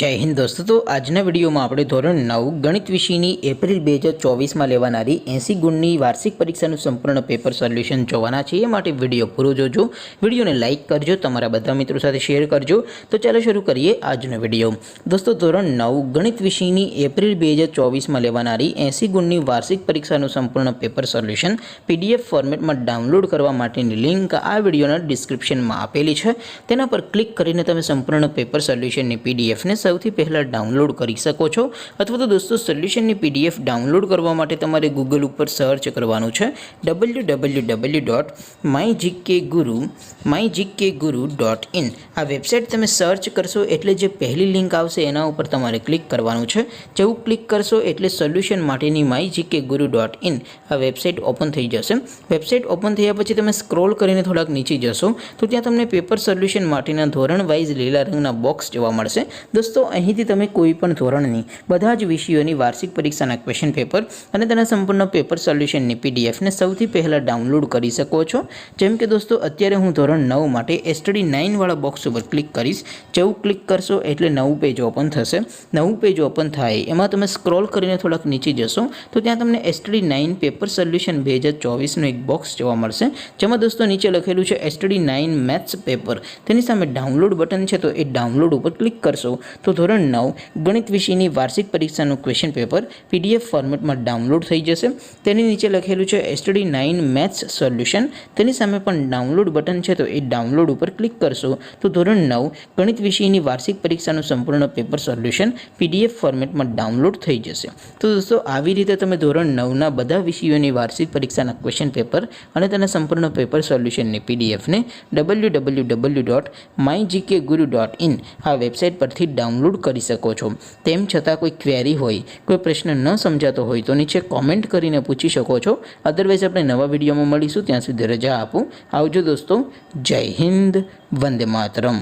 जय हिंद दोस्तों। तो आजना वीडियो में આપણે ધોરણ 9 ગણિત વિષયની એપ્રિલ 2024 માં લેવાનારી 80 ગુણની વાર્ષિક પરીક્ષાનું સંપૂર્ણ પેપર સોલ્યુશન જોવાના છે। એ માટે વિડિયો પૂરો જોજો, વિડિયોને લાઈક કરજો, તમારા બધા મિત્રો સાથે શેર કરજો। તો ચાલો શરૂ કરીએ આજનો વિડિયો। દોસ્તો ધોરણ 9 ગણિત વિષયની એપ્રિલ 2024 માં લેવાનારી 80 ગુણની વાર્ષિક પરીક્ષાનું સંપૂર્ણ પેપર સોલ્યુશન પીડીએફ ફોર્મેટમાં ડાઉનલોડ કરવા માટેની લિંક આ વિડિયોના ડિસ્ક્રિપ્શનમાં આપેલી છે। તેના પર ક્લિક કરીને તમે સંપૂર્ણ પેપર સોલ્યુશનની પીડીએફ ને સૌથી પહેલા ડાઉનલોડ કરી શકો છો। અથવા તો દોસ્તો સોલ્યુશનની પીડીએફ ડાઉનલોડ કરવા માટે તમારે ગૂગલ ઉપર સર્ચ કરવાનું છે www.mygkguru.in। આ વેબસાઇટ તમે સર્ચ કરશો એટલે જે પહેલી લિંક આવશે એના ઉપર તમારે ક્લિક કરવાનું છે। જેવું ક્લિક કરશો એટલે સોલ્યુશન માટેની mygkguru.in આ વેબસાઇટ ઓપન થઈ જશે। વેબસાઇટ ઓપન થયા પછી તમે સ્ક્રોલ કરીને થોડાક નીચે જશો તો ત્યાં તમને પેપર સોલ્યુશન માટેના ધોરણ વાઇઝ લીલા રંગના બોક્સ જોવા મળશે। દોસ્તો અહીંથી તમે કોઈ પણ ધોરણની બધા જ વિષયોની વાર્ષિક પરીક્ષાના ક્વેશ્ચન પેપર અને તેના સંપૂર્ણ પેપર સોલ્યુશનની પીડીએફને સૌથી પહેલાં ડાઉનલોડ કરી શકો છો। જેમ કે દોસ્તો અત્યારે હું ધોરણ 9 માટે STD 9 વાળા બોક્સ ઉપર ક્લિક કરીશ। જેવું ક્લિક કરશો એટલે નવું પેજ ઓપન થશે। નવું પેજ ઓપન થાય એમાં તમે સ્ક્રોલ કરીને થોડાક નીચે જશો તો ત્યાં તમને STD 9 પેપર સોલ્યુશન 2024નું એક બોક્સ જોવા મળશે। જેમાં દોસ્તો નીચે લખેલું છે STD 9 મેથ્સ પેપર। તેની સામે ડાઉનલોડ બટન છે, તો એ ડાઉનલોડ ઉપર ક્લિક કરશો તો ધોરણ 9 ગણિત વિષયની વાર્ષિક પરીક્ષાનું ક્વેશ્ચન પેપર પીડીએફ ફોર્મેટમાં ડાઉનલોડ થઈ જશે। તેની નીચે લખેલું છે STD 9 મેથ્સ સોલ્યુશન। તેની સામે પણ ડાઉનલોડ બટન છે, તો એ ડાઉનલોડ ઉપર ક્લિક કરશો તો ધોરણ 9 ગણિત વિષયની વાર્ષિક પરીક્ષાનું સંપૂર્ણ પેપર સોલ્યુશન પીડીએફ ફોર્મેટમાં ડાઉનલોડ થઈ જશે। તો દોસ્તો આવી રીતે તમે ધોરણ 9ના બધા વિષયોની વાર્ષિક પરીક્ષાના ક્વેશ્ચન પેપર અને તેના સંપૂર્ણ પેપર સોલ્યુશનની પીડીએફને www.mygkguru.in આ વેબસાઇટ પરથી ડાઉનલોડ કરી શકો છો। તેમ છતાં કોઈ ક્વેરી હોય, કોઈ પ્રશ્ન ન સમજાતો હોય તો નીચે કોમેન્ટ કરીને પૂછી શકો છો। અદરવાઇઝ આપણે નવા વિડીયોમાં મળીશું, ત્યાં સુધી રજા આપો। આવજો દોસ્તો। જય હિન્દ, વંદે માતરમ।